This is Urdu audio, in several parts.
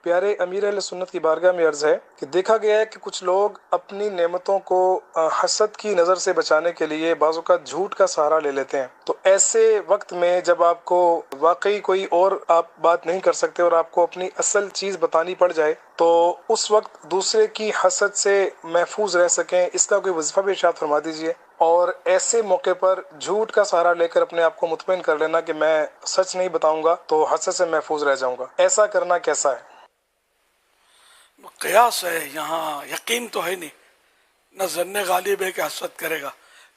پیارے امیر اہل سنت کی بارگاہ میں عرض ہے کہ دیکھا گیا ہے کہ کچھ لوگ اپنی نعمتوں کو حسد کی نظر سے بچانے کے لیے بعض اوقات جھوٹ کا سہارا لے لیتے ہیں۔ تو ایسے وقت میں جب آپ کو واقعی کوئی اور آپ بات نہیں کر سکتے اور آپ کو اپنی اصل چیز بتانی پڑ جائے تو اس وقت دوسرے کی حسد سے محفوظ رہ سکیں، اس کا کوئی وظیفہ بھی ارشاد فرما دیجیے۔ اور ایسے موقع پر جھوٹ کا سہارا لے کر اپنے آپ کو مطمئن کر لینا کہ میں سچ نہیں بتاؤں گا تو حسد سے محفوظ رہ جاؤں گا، ایسا کرنا کیسا ہے؟ قیاس ہے، یہاں یقین تو ہے نہیں، نہ ظن غالب ہے کہ حسد کرے گا۔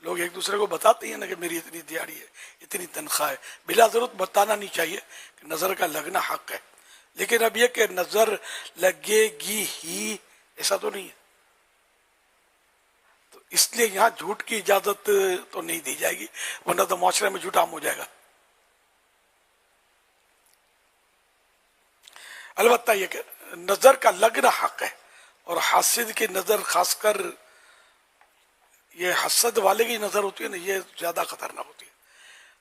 لوگ ایک دوسرے کو بتاتے ہیں نا کہ میری اتنی دیہڑی ہے، اتنی تنخواہ ہے، بلا ضرورت بتانا نہیں چاہیے کہ نظر کا لگنا حق ہے، لیکن اب یہ کہ نظر لگے گی ہی ایسا تو نہیں ہے، تو اس لیے یہاں جھوٹ کی اجازت تو نہیں دی جائے گی، ورنہ تو معاشرے میں جھوٹ عام ہو جائے گا۔ البتہ یہ کہ نظر کا لگنا حق ہے، اور حاسد کی نظر، خاص کر یہ حسد والے کی نظر ہوتی ہے نا، یہ زیادہ خطرناک ہوتی ہے۔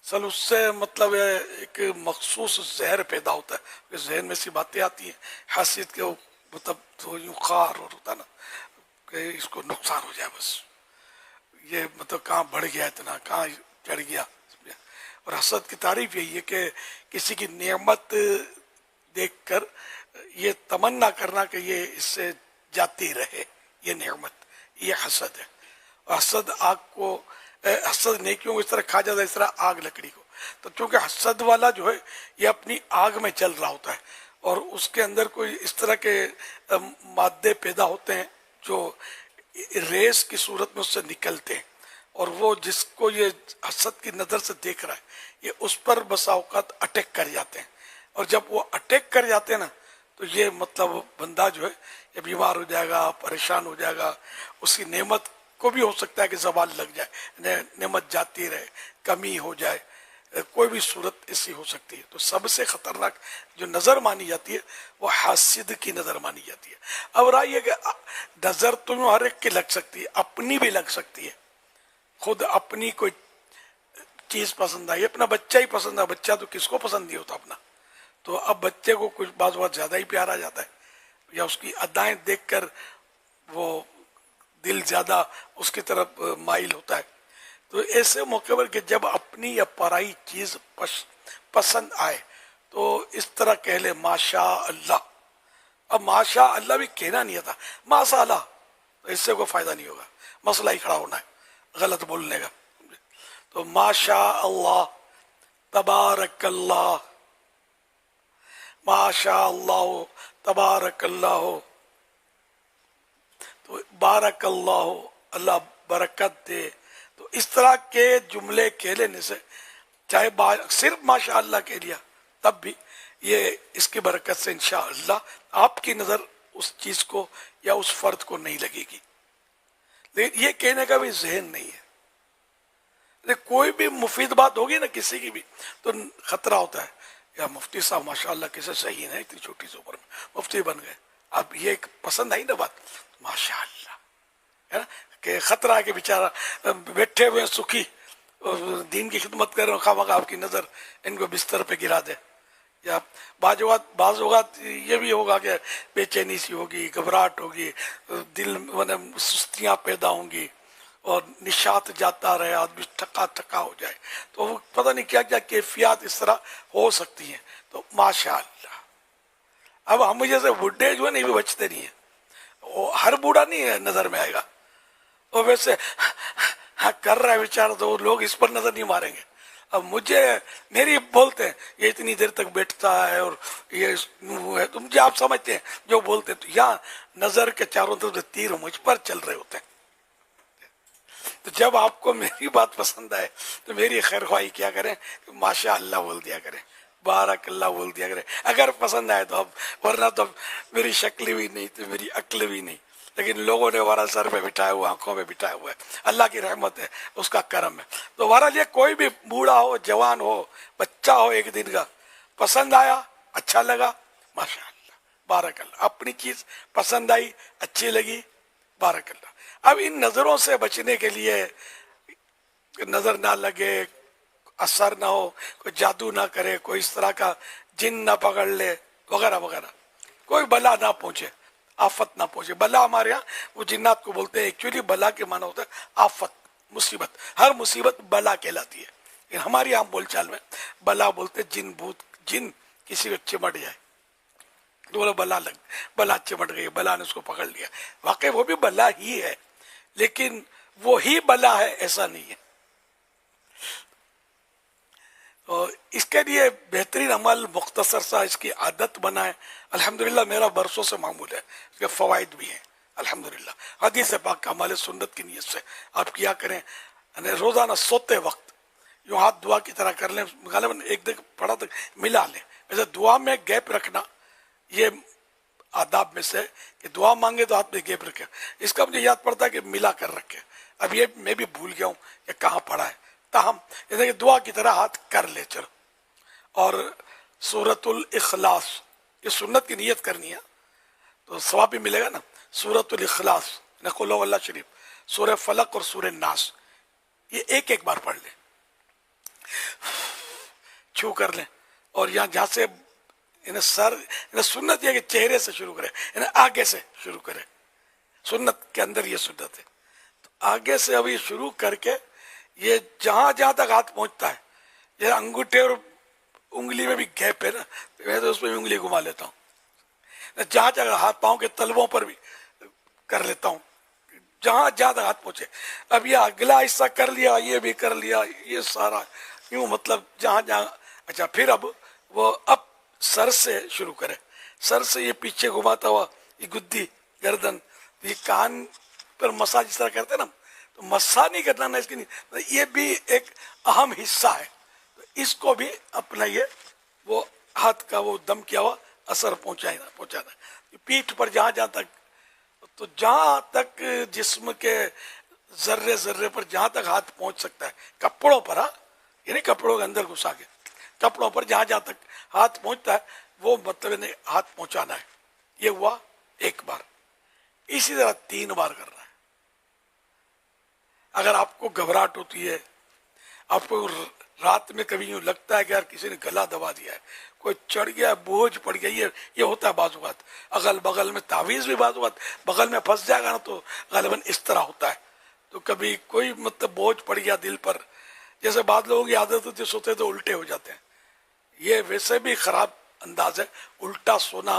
اصل اس سے مطلب ایک مخصوص زہر پیدا ہوتا ہے کہ ذہن میں سی باتیں آتی ہیں، حسد کے مطلب تو یوں خار اور ہوتا ہے نا کہ اس کو نقصان ہو جائے، بس یہ مطلب کہاں بڑھ گیا، اتنا کہاں چڑھ گیا۔ اور حسد کی تعریف یہی ہے کہ کسی کی نعمت دیکھ کر یہ تمنا کرنا کہ یہ اس سے جاتی رہے، یہ نعمت، یہ حسد ہے۔ حسد آگ کو، حسد نیکیوں کو اس طرح کھا جاتا ہے اس طرح آگ لکڑی کو۔ تو چونکہ حسد والا جو ہے یہ اپنی آگ میں جل رہا ہوتا ہے، اور اس کے اندر کوئی اس طرح کے مادے پیدا ہوتے ہیں جو ریس کی صورت میں اس سے نکلتے ہیں، اور وہ جس کو یہ حسد کی نظر سے دیکھ رہا ہے یہ اس پر بسا اوقات اٹیک کر جاتے ہیں، اور جب وہ اٹیک کر جاتے ہیں نا تو یہ مطلب بندہ جو ہے یہ بیمار ہو جائے گا، پریشان ہو جائے گا، اس کی نعمت کو بھی ہو سکتا ہے کہ زوال لگ جائے، نعمت جاتی رہے، کمی ہو جائے، کوئی بھی صورت ایسی ہو سکتی ہے۔ تو سب سے خطرناک جو نظر مانی جاتی ہے وہ حاسد کی نظر مانی جاتی ہے۔ اب رائے کہ نظر تو ہر ایک کی لگ سکتی ہے، اپنی بھی لگ سکتی ہے، خود اپنی کوئی چیز پسند آئی، اپنا بچہ ہی پسند ہے، بچہ تو کس کو پسند نہیں ہوتا اپنا، تو اب بچے کو کچھ بعض بات زیادہ ہی پیارا جاتا ہے، یا اس کی ادائیں دیکھ کر وہ دل زیادہ اس کی طرف مائل ہوتا ہے۔ تو ایسے موقع پر کہ جب اپنی یا پرائی چیز پسند آئے تو اس طرح کہہ لے ماشاء اللہ۔ اب ماشاء اللہ بھی کہنا نہیں آتا، ماشاء اللہ، تو اس سے کوئی فائدہ نہیں ہوگا، مسئلہ ہی کھڑا ہونا ہے غلط بولنے کا۔ تو ماشاء اللہ، تبارک اللہ، ماشاء اللہ، تبارک اللہ، تو بارک اللہ، اللہ برکت دے۔ تو اس طرح کے جملے کہہ لینے سے، چاہے صرف ماشاء اللہ کہہ لیا تب بھی یہ اس کی برکت سے انشاءاللہ آپ کی نظر اس چیز کو یا اس فرد کو نہیں لگے گی، لیکن یہ کہنے کا بھی ذہن نہیں ہے۔ کوئی بھی مفید بات ہوگی نا کسی کی بھی تو خطرہ ہوتا ہے، یا مفتی صاحب ماشاءاللہ کیسے صحیح ہے، اتنی چھوٹی سی عمر میں مفتی بن گئے، اب یہ پسند آئی نا بات ماشاءاللہ، ہے نا، کہ خطرہ ہے کہ بیچارہ بیٹھے ہوئے سکھی دین کی خدمت کر رہے ہیں، خواہ آپ کی نظر ان کو بستر پہ گرا دے، یا بعض اوقات یہ بھی ہوگا کہ بے چینی سی ہوگی، گھبراہٹ ہوگی، دل میں سستیاں پیدا ہوں گی، اور نشاط جاتا رہے، آدمی تھکا تھکا ہو جائے، تو پتہ نہیں کیا کیا کیفیات اس طرح ہو سکتی ہیں۔ تو ماشاءاللہ، اب ہم جیسے بڈھے جو ہے نہیں بھی بچتے نہیں ہیں، وہ ہر بوڑھا نہیں نظر میں آئے گا، اور ویسے کر رہا ہے بیچارہ تو لوگ اس پر نظر نہیں ماریں گے۔ اب میری بولتے ہیں یہ اتنی دیر تک بیٹھتا ہے اور یہ تو مجھے آپ سمجھتے ہیں جو بولتے ہیں، تو یہاں نظر کے چاروں طرف سے تیر مجھ پر چل رہے ہوتے ہیں۔ تو جب آپ کو میری بات پسند آئے تو میری خیر خواہی کیا کریں، ماشاء اللہ بول دیا کریں، بارک اللہ بول دیا کریں، اگر پسند آئے تو اب، ورنہ تو میری شکل بھی نہیں تو میری عقل بھی نہیں، لیکن لوگوں نے ہمارا سر پہ بٹھایا ہوا، آنکھوں پہ بٹھایا ہوا ہے، اللہ کی رحمت ہے، اس کا کرم ہے۔ تو بہرحال یہ کوئی بھی بوڑھا ہو، جوان ہو، بچہ ہو، ایک دن کا پسند آیا، اچھا لگا، ماشاء اللہ، بارک اللہ، اپنی چیز پسند آئی، اچھی لگی، بارک اللہ۔ اب ان نظروں سے بچنے کے لیے، نظر نہ لگے، اثر نہ ہو، کوئی جادو نہ کرے، کوئی اس طرح کا جن نہ پکڑ لے، وغیرہ وغیرہ، کوئی بلا نہ پہنچے، آفت نہ پہنچے. بلا ہمارے یہاں وہ جنات کو بولتے ہیں، ایکچولی بلا کے معنی ہوتا ہے آفت، مصیبت. ہر مصیبت بلا کہلاتی ہے، لیکن ہمارے یہاں بول چال میں بلا بولتے جن بھوت، جن کسی کو چمٹ جائے تو بولو بلا چمٹ گئی، بلا نے اس کو پکڑ لیا. واقعی وہ بھی بلا ہی ہے، لیکن وہی بلا ہے ایسا نہیں ہے. اور اس کے لیے بہترین عمل مختصر سا اس کی عادت بنائیں. الحمدللہ میرا برسوں سے معمول ہے، اس کے فوائد بھی ہیں الحمدللہ. حدیث پاک کا عمل سنت کی نیت سے آپ کیا کریں. یعنی روزانہ سوتے وقت یوں ہاتھ دعا کی طرح کر لیں، غالباً ایک دن پڑھا تک ملا لیں. ویسے دعا میں گیپ رکھنا یہ آداب میں سے کہ دعا مانگے تو ہاتھ میں گیپ رکھے. اس کا مجھے یاد پڑتا ہے کہ ملا کر رکھے. اب یہ میں بھی بھول گیا ہوں کہ کہاں پڑھا ہے. تاہم جیسے کہ دعا کی طرح ہاتھ کر لے چلو. اور سورۃ الاخلاص، یہ سنت کی نیت کرنی ہے تو ثواب بھی ملے گا نا. سورۃ الاخلاص، قل هو اللہ شریف، سورہ فلق اور سورہ ناس، یہ ایک ایک بار پڑھ لیں، چھو کر لیں. اور یہاں جہاں سے سر سنت یہ کہ چہرے سے شروع کرے، یعنی آگے سے شروع کرے. سنت کے اندر یہ سنت ہے. تو آگے سے ابھی شروع کر کے یہ جہاں جہاں تک ہاتھ پہنچتا ہے، یہ انگوٹھے اور انگلی میں بھی گیپ ہے نا، میں تو اس میں بھی انگلی گھما لیتا ہوں. جہاں جہاں ہاتھ پاؤں کے تلووں پر بھی کر لیتا ہوں، جہاں جہاں تک ہاتھ پہنچے. اب یہ اگلا حصہ کر لیا، یہ بھی کر لیا، یہ سارا یوں مطلب جہاں جہاں. اچھا پھر اب وہ اب سر سے شروع کرے. سر سے یہ پیچھے گھماتا ہوا، یہ گدی، گردن، یہ کان پر مساج اس طرح کرتے نا، تو مسا نہیں کرنا نا، اس کی نہیں، یہ بھی ایک اہم حصہ ہے. تو اس کو بھی اپنا یہ وہ ہاتھ کا وہ دم کیا ہوا اثر پہنچانا. پیٹھ پر جہاں جہاں تک، تو جہاں تک جسم کے ذرے ذرے پر جہاں تک ہاتھ پہنچ سکتا ہے، کپڑوں پر، ہاں یعنی کپڑوں کے اندر گھسا کے کپڑوں پر جہاں جہاں تک ہاتھ پہنچتا ہے وہ مطلب نہیں ہاتھ پہنچانا ہے. یہ ہوا ایک بار. اسی طرح 3 بار کرنا ہے. اگر آپ کو گھبراہٹ ہوتی ہے، آپ کو رات میں کبھی یوں لگتا ہے کہ یار کسی نے گلا دبا دیا ہے، کوئی چڑھ گیا، بوجھ پڑ گیا، یہ ہوتا ہے بعض اوقات. اگل بغل میں تعویذ بھی بعض اوقات بغل میں پھنس جائے گا نا تو غالباً اس طرح ہوتا ہے. تو کبھی کوئی مطلب بوجھ پڑ گیا دل پر، جیسے بعض لوگوں کی عادت ہوتی ہے سوتے تو الٹے ہو جاتے ہیں. یہ ویسے بھی خراب انداز ہے. الٹا سونا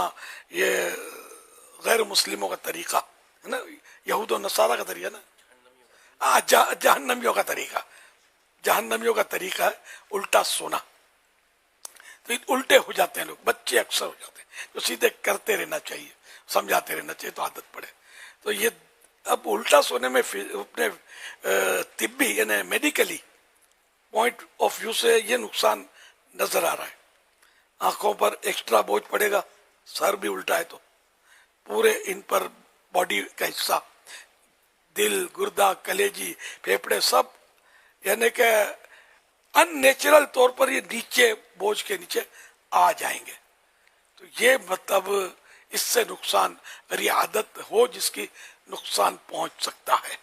یہ غیر مسلموں کا طریقہ ہے نا، یہود و نصارہ کا طریقہ نا، جہنمیوں کا طریقہ، جہنمیوں کا طریقہ ہے الٹا سونا. تو الٹے ہو جاتے ہیں لوگ، بچے اکثر ہو جاتے ہیں. تو سیدھے کرتے رہنا چاہیے، سمجھاتے رہنا چاہیے تو عادت پڑے. تو یہ اب الٹا سونے میں اپنے طبی یعنی میڈیکلی پوائنٹ آف ویو سے یہ نقصان نظر آ رہا ہے. آنکھوں پر ایکسٹرا بوجھ پڑے گا، سر بھی الٹا ہے تو پورے ان پر باڈی کا حصہ، دل، گردہ، کلیجی، پھیپڑے سب یعنی کہ ان نیچرل طور پر یہ نیچے بوجھ کے نیچے آ جائیں گے. تو یہ مطلب اس سے نقصان، اگر یہ عادت ہو جس کی، نقصان پہنچ سکتا ہے.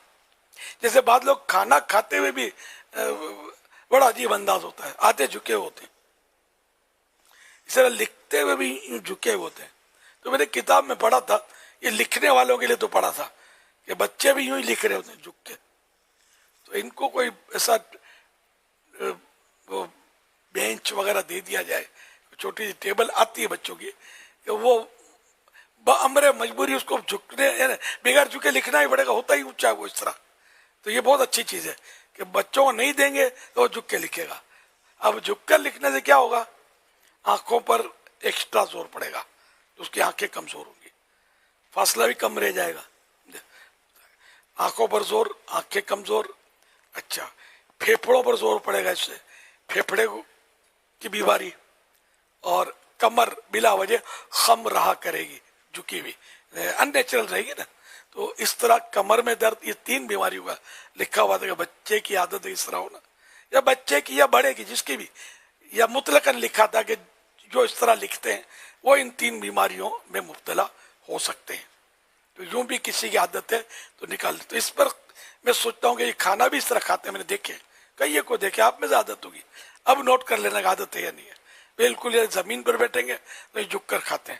جیسے بعض لوگ کھانا کھاتے ہوئے بھی بڑا عجیب انداز ہوتا ہے، آتے جھکے ہوتے ہیں، اس طرح لکھتے ہوئے بھی جھکے ہوتے ہیں. تو میں نے کتاب میں پڑھا تھا، یہ لکھنے والوں کے لیے تو پڑھا تھا کہ بچے بھی یوں ہی لکھ رہے ہوتے ہیں جھک کے. تو ان کو کوئی ایسا وہ بینچ وغیرہ دے دیا جائے، چھوٹی سی ٹیبل آتی ہے بچوں کی، کہ وہ بامر مجبوری اس کو جھکنے یعنی بغیر جھکے لکھنا ہی پڑے گا، ہوتا ہی اونچا ہے وہ اس طرح. تو یہ بہت اچھی چیز ہے کہ بچوں کو نہیں دیں گے تو وہ جھک کے لکھے گا. اب جھک کر لکھنے سے کیا ہوگا، آنکھوں پر ایکسٹرا زور پڑے گا، اس کی آنکھیں کمزور ہوں گی، فاصلہ بھی کم رہ جائے گا. آنکھوں پر زور، آنکھیں کمزور. اچھا پھیپھڑوں پر زور پڑے گا، اس سے پھیپھڑے کی بیماری، اور کمر بلا وجہ خم رہا کرے گی، جھکی ہوئی ان نیچرل رہے گی نا. تو اس طرح کمر میں درد، یہ 3 بیماری ہوگا. لکھا ہوا تھا کہ بچے کی عادت اس طرح ہونا، یا بچے کی یا بڑے کی، جس کی بھی، یا مطلقاً لکھا تھا کہ جو اس طرح لکھتے ہیں وہ ان 3 بیماریوں میں مبتلا ہو سکتے ہیں. تو یوں بھی کسی کی عادت ہے تو نکال. تو اس پر میں سوچتا ہوں کہ یہ کھانا بھی اس طرح کھاتے ہیں، میں نے دیکھے کئی کو دیکھے، آپ میں سے عادت ہوگی. اب نوٹ کر لینا کہ عادت ہے یا نہیں ہے. بالکل یہ زمین پر بیٹھیں گے تو یہ جھک کر کھاتے ہیں،